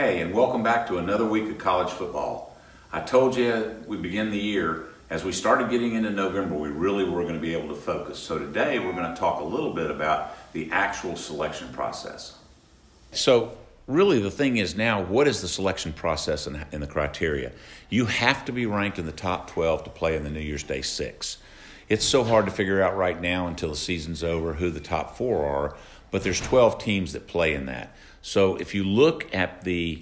Hey, and welcome back to another week of college football. I told you we begin the year, as we started getting into November, we really were going to be able to focus. So today we're going to talk a little bit about the actual selection process. So really the thing is now, what is the selection process and the criteria? You have to be ranked in the top 12 to play in the New Year's Day 6. It's so hard to figure out right now until the season's over who the top 4 are, but there's 12 teams that play in that. So if you look at the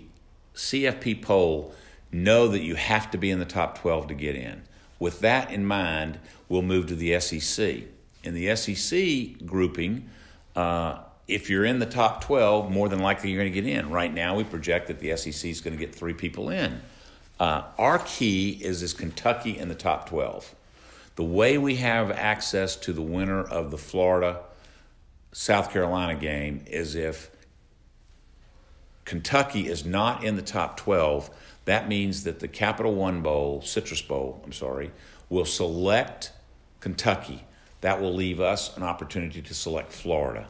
CFP poll, know that you have to be in the top 12 to get in. With that in mind, we'll move to the SEC. In the SEC grouping, if you're in the top 12, more than likely you're going to get in. Right now, we project that the SEC is going to get 3 people in. Our key is Kentucky in the top 12. The way we have access to the winner of the Florida-South Carolina game is if Kentucky is not in the top 12, that means that the Capital One Bowl, Citrus Bowl, will select Kentucky. That will leave us an opportunity to select Florida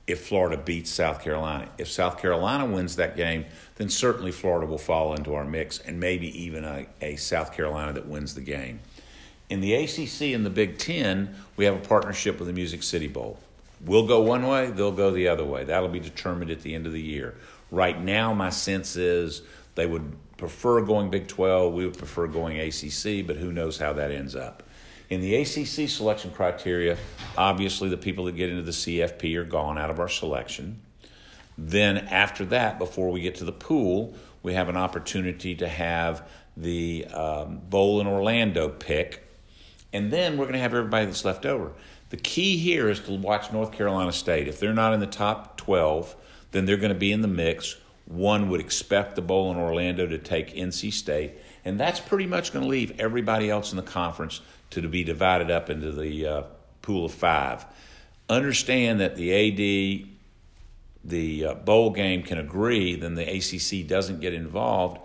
if Florida beats South Carolina. If South Carolina wins that game, then certainly Florida will fall into our mix, and maybe even a South Carolina that wins the game. In the ACC and the Big Ten, we have a partnership with the Music City Bowl. We'll go one way, they'll go the other way. That'll be determined at the end of the year. Right now, my sense is they would prefer going Big 12. We would prefer going ACC, but who knows how that ends up. In the ACC selection criteria, obviously the people that get into the CFP are gone out of our selection. Then after that, before we get to the pool, we have an opportunity to have the Bowl in Orlando pick. And then we're going to have everybody that's left over. The key here is to watch North Carolina State. If they're not in the top 12, then they're going to be in the mix. One would expect the Bowl in Orlando to take NC State, and that's pretty much going to leave everybody else in the conference to be divided up into the pool of 5. Understand that the AD, the bowl game can agree, then the ACC doesn't get involved,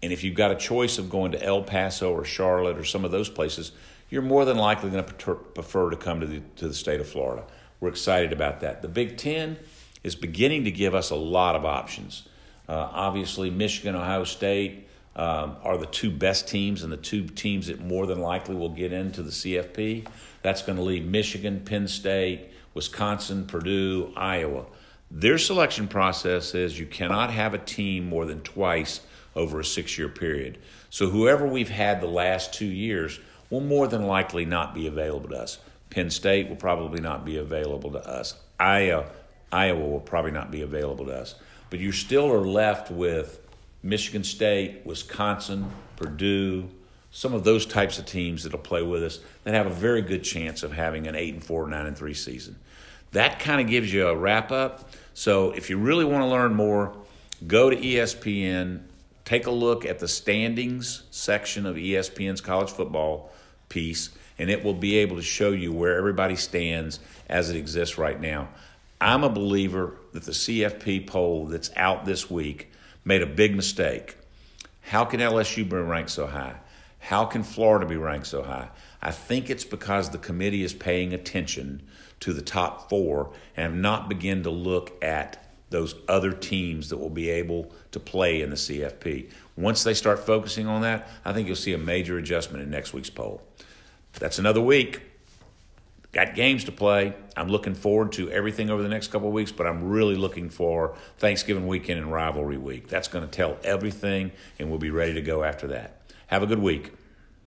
and if you've got a choice of going to El Paso or Charlotte or some of those places, you're more than likely going to prefer to come to the state of Florida. We're excited about that. The Big Ten is beginning to give us a lot of options. Obviously, Michigan, Ohio State are the 2 best teams and the 2 teams that more than likely will get into the CFP. That's going to leave Michigan, Penn State, Wisconsin, Purdue, Iowa. Their selection process is you cannot have a team more than twice over a 6-year period. So whoever we've had the last 2 years will more than likely not be available to us. Penn State will probably not be available to us. Iowa will probably not be available to us. But you still are left with Michigan State, Wisconsin, Purdue, some of those types of teams that will play with us that have a very good chance of having an 8-4, 9-3 season. That kind of gives you a wrap-up. So if you really want to learn more, go to ESPN, take a look at the standings section of ESPN's college football piece, and it will be able to show you where everybody stands as it exists right now. I'm a believer that the CFP poll that's out this week made a big mistake. How can LSU be ranked so high? How can Florida be ranked so high? I think it's because the committee is paying attention to the top 4 and have not begun to look at those other teams that will be able to play in the CFP. Once they start focusing on that, I think you'll see a major adjustment in next week's poll. That's another week. Got games to play. I'm looking forward to everything over the next couple of weeks, but I'm really looking for Thanksgiving weekend and rivalry week. That's going to tell everything, and we'll be ready to go after that. Have a good week.